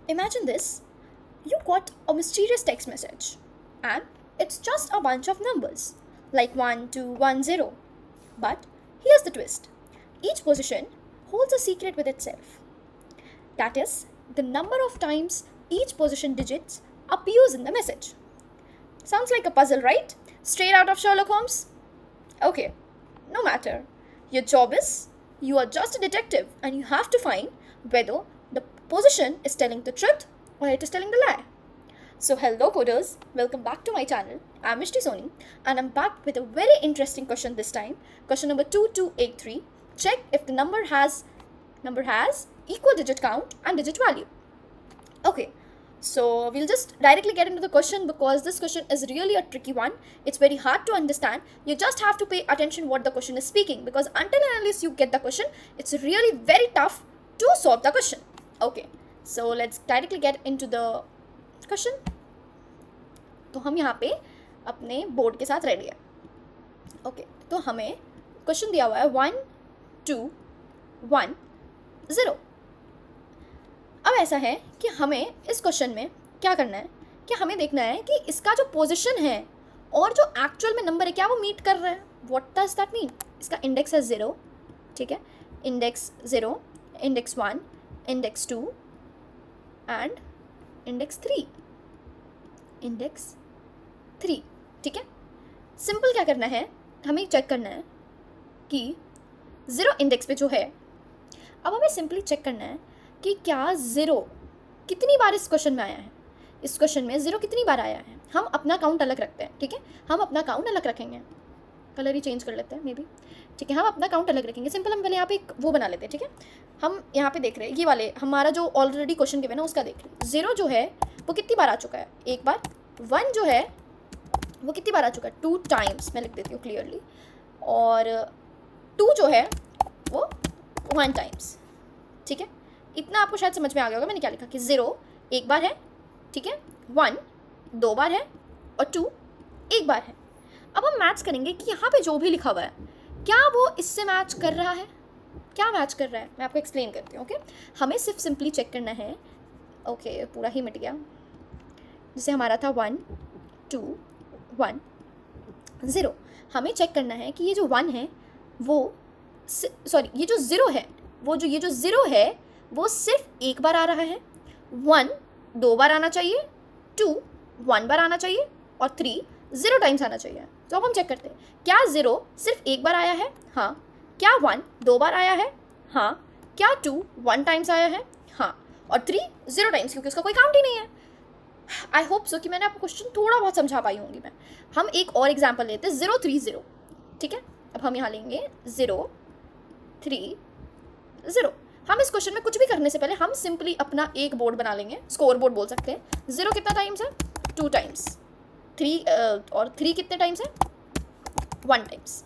Imagine this, you got a mysterious text message, and it's just a bunch of numbers, like 1210. But here's the twist, each position holds a secret with itself. That is, the number of times each position digits appears in the message. Sounds like a puzzle, right? Straight out of Sherlock Holmes? Okay, no matter. Your job is you are just a detective and you have to find whether the position is telling the truth or it is telling the lie. So, hello coders, welcome back to my channel. I'm Mishti Soni and I'm back with a very interesting question this time. Question number 2283. Check if the number has equal digit count and digit value. Okay, so we'll just directly get into the question because this question is really a tricky one. It's very hard to understand. You just have to pay attention what the question is speaking, because until and unless you get the question, it's really very tough to solve the question. Okay, so let's directly get into the question. तो हम यहाँ पे अपने board के साथ ready है. Okay, तो हमें क्वेश्चन दिया हुआ है 1 2 1 0. अब ऐसा है कि हमें इस क्वेश्चन में क्या करना है कि हमें देखना है कि इसका जो पोजीशन है और जो एक्चुअल में नंबर है क्या वो मीट कर रहा है. What does that mean? इसका इंडेक्स है 0, ठीक है, index 0, index 1, index 2 and index 3, index 3, ठीक है. सिंपल क्या करना है, हमें चेक करना है कि 0 इंडेक्स पे जो है, अब हमें सिंपली चेक करना है कि क्या 0 कितनी बार इस क्वेश्चन में आया है. इस क्वेश्चन में 0 कितनी बार आया है. हम अपना काउंट अलग रखते हैं, ठीक है, हम अपना काउंट अलग रखेंगे. कलर ही चेंज कर लेते हैं मे बी, ठीक है. हम अपना काउंट अलग रखेंगे. सिंपल हम पहले यहाँ पे एक वो बना लेते हैं, ठीक है. हम यहाँ पे देख रहे हैं ये वाले हमारा जो ऑलरेडी क्वेश्चन गिवन है उसका देख रहे हैं. 0 जो है वो कितनी बार आ चुका है, एक बार. 1 जो है वो कितनी बार आ चुका है, 2 टाइम्स. मैं लिख देती हूँ क्लियरली. और 2 जो है वो 1 टाइम्स, ठीक है. इतना आपको शायद समझ में आ गया होगा मैंने क्या लिखा कि 0 एक बार है, ठीक है, 1 2 बार है और 2 एक बार है. अब हम मैच करेंगे कि यहाँ पे जो भी लिखा हुआ है क्या वो इससे मैच कर रहा है, क्या मैच कर रहा है. मैं आपको एक्सप्लेन करती हूँ. ओके, हमें सिर्फ सिंपली चेक करना है. ओके, पूरा ही मिट गया. जैसे हमारा था 1 2 1 0. हमें चेक करना है कि ये जो 1 है वो सॉरी ये जो 0 है वो जो ये जो 0 है वो सिर्फ एक बार आ रहा है. 1 2 बार आना चाहिए, 2 1 बार आना चाहिए और 3 0 टाइम्स आना चाहिए. तो अब हम चेक करते हैं क्या 0 सिर्फ एक बार आया है, हाँ. क्या 1 2 बार आया है, हाँ. क्या 2 1 टाइम्स आया है, हाँ. और 3 0 टाइम्स, क्योंकि उसका कोई काउंट ही नहीं है. आई होप सो कि मैंने आपको क्वेश्चन थोड़ा बहुत समझा पाई होंगी मैं. हम एक और एग्जाम्पल लेते हैं 0 3 0, ठीक है. अब हम यहाँ लेंगे 0 3 0. हम इस क्वेश्चन में कुछ भी करने से पहले हम सिंपली अपना एक बोर्ड बना लेंगे, स्कोर बोर्ड बोल सकते हैं. 0 कितना टाइम्स है, 2 टाइम्स. 3 और 3 कितने टाइम्स है, 1 टाइम्स.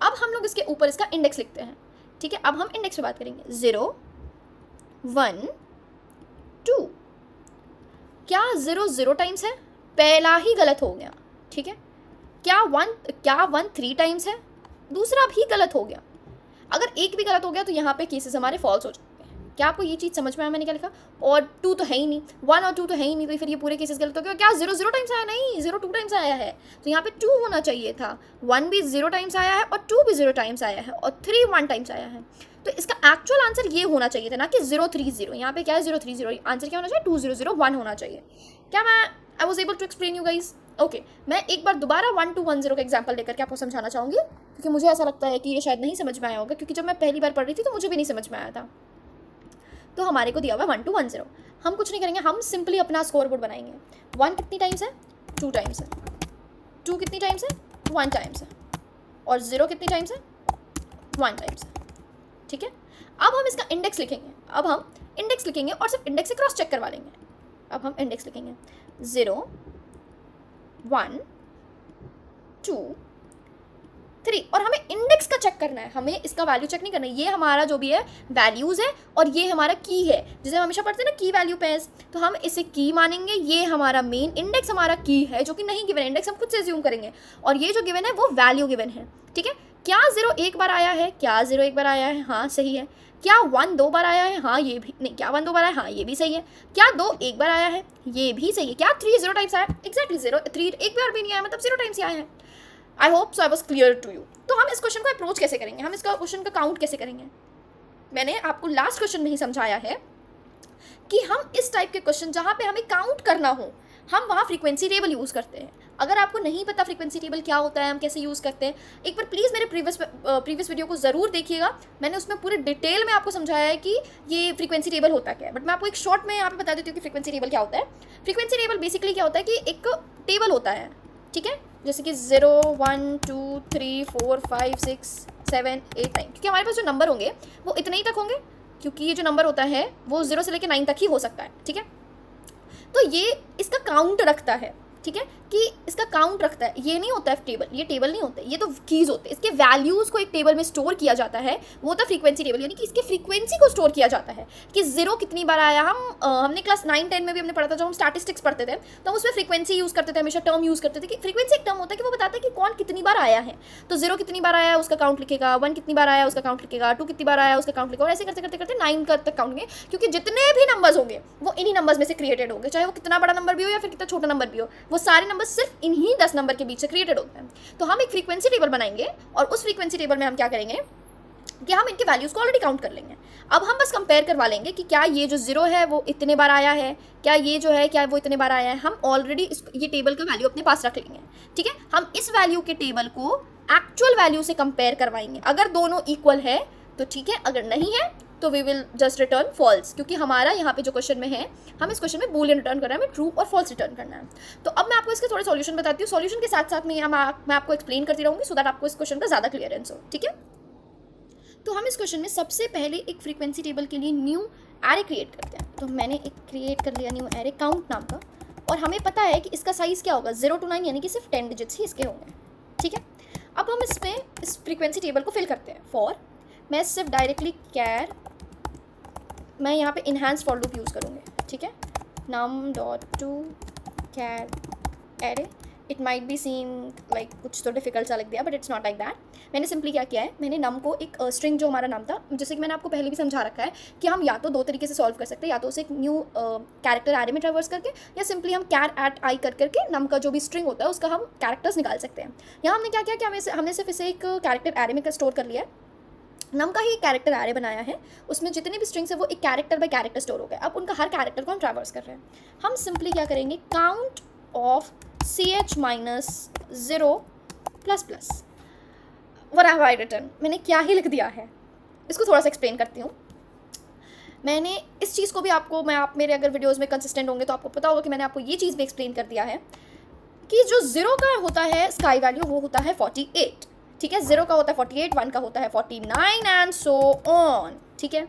अब हम लोग इसके ऊपर इसका इंडेक्स लिखते हैं, ठीक है. अब हम इंडेक्स पे बात करेंगे. 0 1 2. क्या 0 0 टाइम्स है, पहला ही गलत हो गया, ठीक है. क्या 1 3 टाइम्स है, दूसरा भी गलत हो गया. अगर एक भी गलत हो गया तो यहाँ पे केसेस हमारे फॉल्स हो जाते हैं. क्या आपको ये चीज़ समझ में आया मैंने क्या लिखा. और 2 तो है ही नहीं, 1 और 2 तो है ही नहीं, तो फिर ये पूरे केसेस गलत हो गए. क्या 0 0 टाइम्स आया, नहीं, 0 2 टाइम्स आया है. तो यहाँ पे 2 होना चाहिए था. 1 भी 0 टाइम्स आया है और 2 भी 0 टाइम्स आया है और 3 1 टाइम्स आया है. तो इसका एक्चुअल आंसर ये होना चाहिए था, ना कि 0 3 0. यहाँ पे क्या है 0 3 0. आंसर क्या होना चाहिए, 2 0 0 1 होना चाहिए. क्या मैं I was able to explain you guys. Okay, मैं एक बार दोबारा 1 2 1 0 का एग्जाम्पल लेकर के आपको समझाना चाहूँगी, क्योंकि मुझे ऐसा लगता है कि ये शायद नहीं समझ में आया होगा, क्योंकि जब मैं पहली बार पढ़ रही थी तो मुझे भी नहीं समझ में आया था. तो हमारे को दिया हुआ है 1 2 1 0. हम कुछ नहीं करेंगे, हम सिंपली अपना स्कोर बोर्ड बनाएंगे. 1 कितनी टाइम्स है, 2 टाइम्स है. 2 कितनी टाइम्स है, 1 टाइम्स है. और 0 कितनी टाइम्स है, 1 टाइम्स है, ठीक है. अब हम इसका इंडेक्स लिखेंगे. अब हम इंडेक्स लिखेंगे और सिर्फ इंडेक्स से क्रॉस चेक करवा लेंगे. अब हम इंडेक्स लिखेंगे 0 1 2 3. और हमें इंडेक्स का चेक करना है, हमें इसका वैल्यू चेक नहीं करना है. ये हमारा जो भी है वैल्यूज़ है और ये हमारा की है, जिसे हम हमेशा पढ़ते हैं ना, की वैल्यू पेयर्स. तो हम इसे की मानेंगे. ये हमारा मेन इंडेक्स हमारा की है, जो कि नहीं गिवन है. इंडेक्स हम खुद से अज्यूम करेंगे और ये जो गिवन है वो वैल्यू गिवन है, ठीक है. क्या 0 एक बार आया है, क्या 0 एक बार आया है, हाँ सही है. क्या 1 2 बार आया है? हाँ ये भी नहीं। क्या 1 2 बार आया? हाँ ये भी सही है। क्या 2 1 बार आया है? ये भी सही है। क्या 3 0 टाइम्स आया? एग्जैक्टली 0 3 एक बार भी नहीं आया, मतलब 0 टाइम्स ही आया है। I hope so I was clear to you. तो हम इस क्वेश्चन को अप्रोच कैसे करेंगे, हम इसका क्वेश्चन का काउंट कैसे करेंगे? मैंने आपको लास्ट क्वेश्चन में ही समझाया है कि हम इस टाइप के क्वेश्चन जहाँ पे हमें काउंट करना हो, हम वहाँ फ्रीक्वेंसी टेबल यूज़ करते हैं। अगर आपको नहीं पता फ्रीक्वेंसी टेबल क्या होता है, हम कैसे यूज़ करते हैं, एक बार प्लीज़ मेरे प्रीवियस वीडियो को ज़रूर देखिएगा। मैंने उसमें पूरे डिटेल में आपको समझाया है कि ये फ्रीक्वेंसी टेबल होता क्या है। बट मैं आपको एक शॉर्ट में यहाँ पे बता देती हूँ कि फ्रीक्वेंसी टेबल क्या होता है। फ्रीक्वेंसी टेबल बेसिकली क्या होता है कि एक टेबल होता है, ठीक है, जैसे कि 0 1 2 3 4 5 6 7 8 9, क्योंकि हमारे पास जो नंबर होंगे वो इतने ही तक होंगे, क्योंकि ये जो नंबर होता है वो 0 से लेकर 9 तक ही हो सकता है, ठीक है। तो ये इसका काउंट रखता है, ठीक है, कि इसका काउंट रखता है। ये नहीं होता है टेबल, ये टेबल नहीं होता है, ये तो कीज़ होते हैं। इसके वैल्यूज़ को एक टेबल में स्टोर किया जाता है, वो होता है फ्रीक्वेंसी टेबल, यानी कि इसके फ्रीक्वेंसी को स्टोर किया जाता है कि 0 कितनी बार आया। हमने क्लास 9 10 में भी हमने पढ़ा था, जब हम स्टैटिस्टिक्स पढ़ते थे तो हम उसमें फ्रीक्वेंसी यूज़ करते थे, हमेशा टर्म यूज़ करते थे कि फ्रीक्वेंसी एक टर्म होता है कि वो बताता है कि कौन कितनी बार आया है। तो 0 कितनी बार आया उसका काउंट लिखेगा, 1 कितनी बार आया उसका काउंट लिखेगा, 2 कितनी बार आया उसका काउंट लिखेगा, और ऐसे करते करते करते 9 तक काउंट होंगे, क्योंकि जितने भी नंबर्स होंगे वो इन्हीं नंबर्स में से क्रिएटेड होंगे, चाहे वो कितना बड़ा नंबर भी हो या फिर कितना छोटा नंबर भी हो, वो सारे नंबर सिर्फ इन्हीं 10 नंबर के बीच से क्रिएटेड होते हैं। तो हम एक फ्रीक्वेंसी टेबल बनाएंगे और उस फ्रीक्वेंसी टेबल में हम क्या करेंगे कि हम इनके वैल्यूज़ को ऑलरेडी काउंट कर लेंगे। अब हम बस कंपेयर करवा लेंगे कि क्या ये जो 0 है वो इतने बार आया है, क्या ये जो है क्या वो इतने बार आया है। हम ऑलरेडी ये टेबल का वैल्यू अपने पास रख लेंगे, ठीक है। हम इस वैल्यू के टेबल को एक्चुअल वैल्यू से कंपेयर करवाएंगे। अगर दोनों इक्वल है तो ठीक है, अगर नहीं है तो we will just return false, क्योंकि हमारा यहाँ पे जो क्वेश्चन में है, हम इस क्वेश्चन में बूलियन रिटर्न करना है, हमें ट्रू और फॉल्स रिटर्न करना है। तो अब मैं आपको इसके थोड़े सॉल्यूशन बताती हूँ। सॉल्यूशन के साथ साथ में मैं आपको एक्सप्लेन करती रहूँगी, सो दैट आपको इस क्वेश्चन का ज़्यादा क्लियरेंस हो, ठीक है। तो हम इस क्वेश्चन में सबसे पहले एक फ्रीक्वेंसी टेबल के लिए न्यू एरे क्रिएट करते हैं। तो मैंने एक क्रिएट कर लिया न्यू एरे काउंट नाम का, और हमें पता है कि इसका साइज़ क्या होगा, 0 to 9, यानी कि सिर्फ 10 डिजिट्स ही इसके होंगे, ठीक है। अब हम इसमें इस फ्रीक्वेंसी टेबल को फिल करते हैं। फॉर मैं सिर्फ डायरेक्टली कैर, मैं यहाँ पे इन्हांस फॉर लूप यूज़ करूँगी, ठीक है। num.to char array, it might be seen like कुछ तो डिफिकल्ट सा लग दिया, but it's not like that. मैंने सिंपली क्या किया है, मैंने नम को एक स्ट्रिंग जो हमारा नाम था, जैसे कि मैंने आपको पहले भी समझा रखा है कि हम या तो 2 तरीके से सॉल्व कर सकते हैं, या तो उसे एक न्यू कैरेक्टर एरे में ट्रावर्स करके, या सिंपली हम कैर एट आई करके नम का जो भी स्ट्रिंग होता है उसका हम कैरेक्टर्स निकाल सकते हैं। यहाँ हमने क्या किया कि हमने सिर्फ इसे एक कैरेक्टर एरे में स्टोर कर लिया है, नम का ही कैरेक्टर एरे बनाया है, उसमें जितने भी स्ट्रिंग्स है वो एक कैरेक्टर बाय कैरेक्टर स्टोर हो गए। अब उनका हर कैरेक्टर को हम ट्रावर्स कर रहे हैं। हम सिंपली क्या करेंगे, count of ch minus 0 plus plus what have I written. मैंने क्या ही लिख दिया है, इसको थोड़ा सा एक्सप्लेन करती हूँ। मैंने इस चीज़ को भी आपको, आप मेरे अगर वीडियोज़ में कंसिस्टेंट होंगे तो आपको पता होगा कि मैंने आपको ये चीज़ भी एक्सप्लेन कर दिया है कि जो 0 का होता है स्काई वैल्यू वो होता है 48, ठीक है। 0 का होता है 48, 1 का होता है 49 एंड सो ऑन, ठीक है।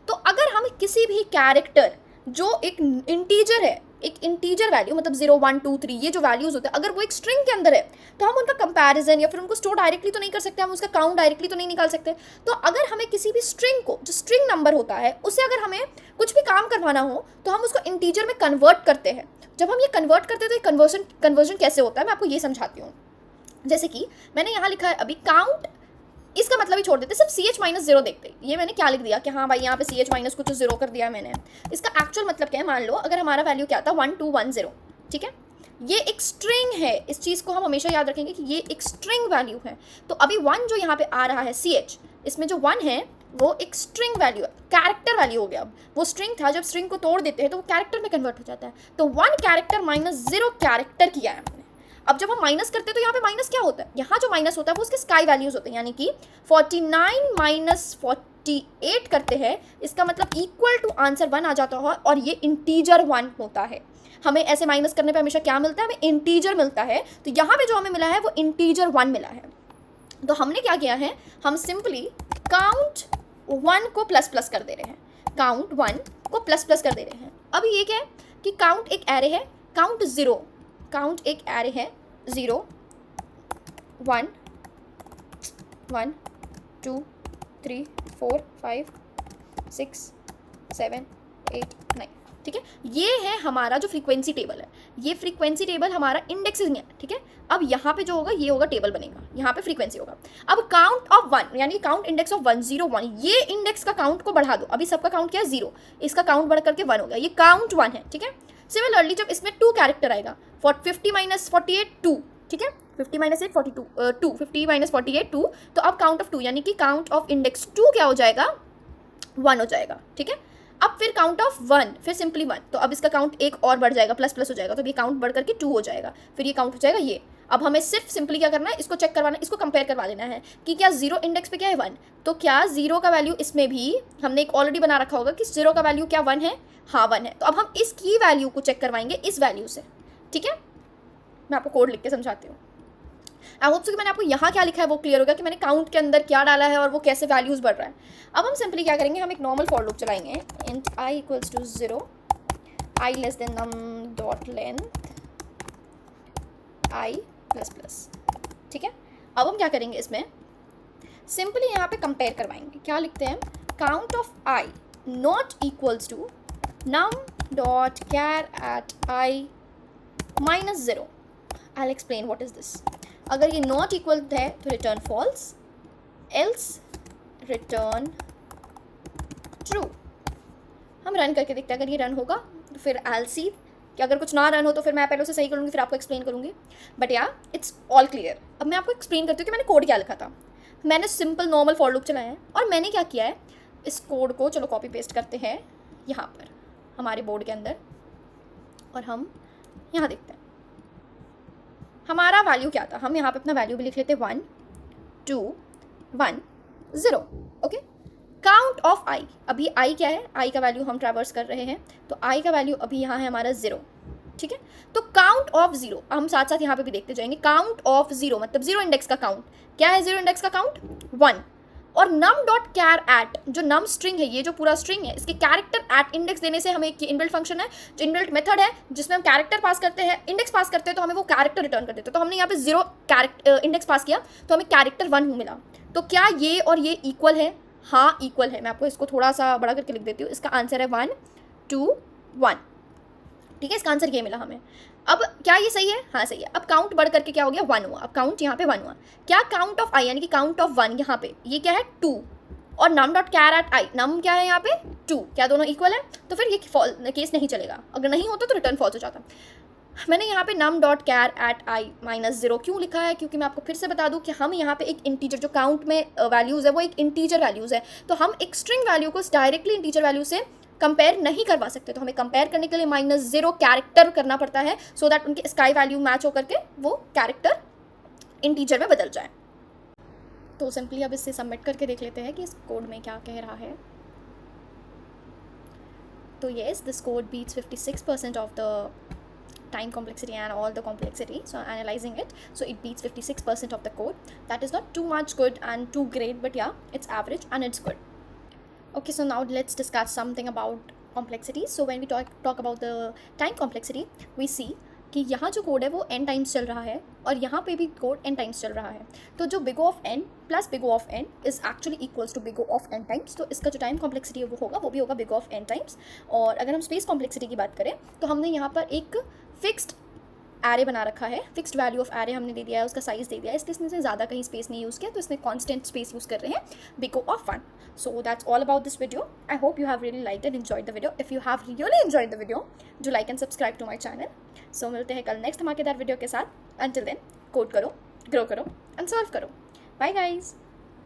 तो अगर हम किसी भी कैरेक्टर जो एक इंटीजर है, एक इंटीजर वैल्यू मतलब 0 1 2 3 ये जो वैल्यूज़ होते हैं, अगर वो एक स्ट्रिंग के अंदर है तो हम उनका कंपैरिजन या फिर उनको स्टोर डायरेक्टली तो नहीं कर सकते, हम उसका काउंट डायरेक्टली तो नहीं निकाल सकते। तो अगर हमें किसी भी स्ट्रिंग को, जो स्ट्रिंग नंबर होता है, उसे अगर हमें कुछ भी काम करवाना हो तो हम उसको इंटीजर में कन्वर्ट करते हैं। जब हम ये कन्वर्ट करते हैं तो ये कन्वर्जन कैसे होता है मैं आपको ये समझाती हूँ। जैसे कि मैंने यहाँ लिखा है अभी काउंट, इसका मतलब ही छोड़ देते, सिर्फ ch माइनस 0 देखते। ये मैंने क्या लिख दिया कि हाँ भाई यहाँ पे ch माइनस कुछ 0 कर दिया मैंने। इसका एक्चुअल मतलब क्या है, मान लो अगर हमारा वैल्यू क्या था 1 2 1 0, ठीक है। ये एक स्ट्रिंग है, इस चीज़ को हम हमेशा याद रखेंगे कि ये एक स्ट्रिंग वैल्यू है। तो अभी 1 जो यहाँ पे आ रहा है ch, इसमें जो 1 है वो एक स्ट्रिंग वैल्यू है, कैरेक्टर वैल्यू हो गया। अब वो स्ट्रिंग था, जब स्ट्रिंग को तोड़ देते हैं तो वो कैरेक्टर में कन्वर्ट हो जाता है। तो 1 कैरेक्टर माइनस 0 कैरेक्टर किया है हमने। अब जब हम माइनस करते हैं तो यहाँ पे माइनस क्या होता है, यहाँ जो माइनस होता है वो उसके स्काई वैल्यूज होते हैं, यानी कि 49 माइनस 48 करते हैं, इसका मतलब इक्वल टू आंसर 1 आ जाता है, और ये इंटीजर 1 होता है। हमें ऐसे माइनस करने पे हमेशा क्या मिलता है, हमें इंटीजर मिलता है। तो यहाँ पे जो हमें मिला है वो इंटीजर 1 मिला है। तो हमने क्या किया है, हम सिंपली काउंट 1 को प्लस प्लस कर दे रहे हैं, काउंट 1 को प्लस प्लस कर दे रहे हैं। अब ये क्या है कि काउंट एक एरे है, काउंट 0, काउंट एक एरे है 0 1 1 2 3 4 5 6 7 8 9, ठीक है। ये है हमारा जो फ्रीक्वेंसी टेबल है, ये फ्रीक्वेंसी टेबल हमारा इंडेक्सिंग है, ठीक है। अब यहाँ पे जो होगा ये होगा टेबल बनेगा, यहाँ पे फ्रीक्वेंसी होगा। अब काउंट ऑफ 1 यानी काउंट इंडेक्स ऑफ 101, ये इंडेक्स का काउंट को बढ़ा दो। अभी सबका काउंट क्या है 0, इसका काउंट बढ़ करके 1 हो गया, ये काउंट 1 है, ठीक है। सिमिलरली जब इसमें 2 कैरेक्टर आएगा 50 माइनस 48 2, ठीक है, 50 माइनस 8 42 2, 50 माइनस 48 2, तो अब काउंट ऑफ 2 यानी कि काउंट ऑफ इंडेक्स 2 क्या हो जाएगा 1 हो जाएगा, ठीक है। अब फिर काउंट ऑफ 1, फिर सिंपली 1, तो अब इसका काउंट एक और बढ़ जाएगा, प्लस प्लस हो जाएगा, तो ये काउंट बढ़ करके 2 हो जाएगा, फिर ये काउंट हो जाएगा ये। अब हमें सिर्फ सिंपली क्या करना है, इसको चेक करवाना है, इसको कंपेयर करवा लेना है कि क्या 0 इंडेक्स पे क्या है 1, तो क्या 0 का वैल्यू इसमें भी हमने एक ऑलरेडी बना रखा होगा कि 0 का वैल्यू क्या 1 है, हाँ 1 है। तो अब हम इसकी वैल्यू को चेक करवाएंगे इस वैल्यू से, ठीक है। मैं आपको कोड लिख के समझाती हूँ। आई होप सो कि मैंने आपको यहाँ क्या लिखा है वो क्लियर होगा कि मैंने काउंट के अंदर क्या डाला है और वो कैसे वैल्यूज़ बढ़ रहा है। अब हम सिंपली क्या करेंगे, हम एक नॉर्मल फॉर लूप चलाएंगे, int i equals to 0, i less than num dot length i plus plus, ठीक है। अब हम क्या करेंगे, इसमें सिंपली यहाँ पे कंपेयर करवाएंगे। क्या लिखते हैं, count of i not equals to num dot char at i minus 0। I explain what is this. अगर ये नॉट इक्वल है तो return false, else return true. हम रन करके देखते हैं, अगर ये रन होगा तो फिर आई सी कि अगर कुछ ना रन हो तो फिर मैं पहले उसे सही करूँगी, फिर आपको एक्सप्लेन करूँगी। बट या इट्स ऑल क्लियर। अब मैं आपको एक्सप्लेन करती हूँ कि मैंने कोड क्या लिखा था। मैंने सिंपल नॉर्मल फॉर लूप चलाया है और मैंने क्या किया है, इस कोड को चलो कॉपी पेस्ट करते हैं यहाँ पर हमारे बोर्ड के अंदर, और हम यहाँ देखते हैं हमारा वैल्यू क्या था। हम यहाँ पे अपना वैल्यू भी लिख लेते 1 2 1 0, ओके। काउंट ऑफ i, अभी i क्या है, i का वैल्यू हम ट्रैवर्स कर रहे हैं, तो i का वैल्यू अभी यहाँ है हमारा 0, ठीक है। तो काउंट ऑफ 0 हम साथ साथ यहाँ पे भी देखते जाएंगे। काउंट ऑफ 0 मतलब 0 इंडेक्स का काउंट क्या है, 0 इंडेक्स का काउंट 1। और num डॉट कैर एट, जो num स्ट्रिंग है, ये जो पूरा स्ट्रिंग है, इसके कैरेक्टर एट इंडेक्स देने से हमें एक इनबिल्ट फंक्शन है, जो इनबिल्ट मेथड है जिसमें हम कैरेक्टर पास करते हैं, इंडेक्स पास करते हैं, तो हमें वो कैरेक्टर रिटर्न कर देते हैं। तो हमने यहाँ पे 0 कैरेक्टर इंडेक्स पास किया तो हमें कैरेक्टर 1 मिला। तो क्या ये और ये इक्वल है, हाँ इक्वल है। मैं आपको इसको थोड़ा सा बड़ा करके लिख देती हूँ। इसका आंसर है 1 2 1, ठीक है। इसका आंसर ये मिला हमें। अब क्या ये सही है, हाँ सही है। अब काउंट बढ़ करके क्या हो गया 1 हुआ। अब काउंट यहाँ पे 1 हुआ। क्या काउंट ऑफ i यानी कि काउंट ऑफ 1 यहाँ पे ये क्या है 2, और num dot char at i, num क्या है यहाँ पे 2, क्या दोनों इक्वल है, तो फिर ये केस नहीं चलेगा। अगर नहीं होता तो रिटर्न फॉल्स हो जाता। मैंने यहाँ पे num dot char at i minus 0 क्यों लिखा है, क्योंकि मैं आपको फिर से बता दूँ कि हम यहाँ पे एक इंटीजर, जो काउंट में वैल्यूज़ है वो एक इंटीजर वैल्यूज़ है, तो हम एक स्ट्रिंग वैल्यू को डायरेक्टली इंटीजर वैल्यू से कंपेयर नहीं करवा सकते। तो हमें कंपेयर करने के लिए -0 कैरेक्टर करना पड़ता है, सो दैट उनके स्काई वैल्यू मैच होकर के वो कैरेक्टर इंटीजर में बदल जाए। तो सिंपली अब इससे सबमिट करके देख लेते हैं कि इस कोड में क्या कह रहा है। तो yes, this code beats 56% of the time complexity and all the complexity. So analyzing it, so it beats 56% of the code. That is not too much good and too great, but yeah, it's average and it's good. Okay, so now let's discuss something about complexity. So when we talk about the time complexity, we see कि यहाँ जो code है वो n times चल रहा है और यहाँ पे भी कोड n टाइम्स चल रहा है। तो जो big O of n plus big O of n is actually equals to big O of n times. तो इसका जो टाइम कॉम्प्लेक्सिटी है वो भी होगा big O of n times. और अगर हम स्पेस कॉम्प्लेक्सिटी की बात करें तो हमने यहाँ पर एक फिक्स्ड एरे बना रखा है, फिक्स्ड वैल्यू ऑफ एरे हमने दे दिया है, उसका साइज़ दे दिया है, इसलिए इसने ज़्यादा कहीं स्पेस नहीं यूज़ किया, तो इसमें कॉन्स्टेंट स्पेस यूज़ कर रहे हैं big O of 1. So that's all about this video. I hope you have really liked and enjoyed the video. If you have really enjoyed the video, do like and subscribe to my channel. So मिलते हैं कल next धमाकेदार video के साथ. Until then, code करो, grow करो and solve करो. Bye guys.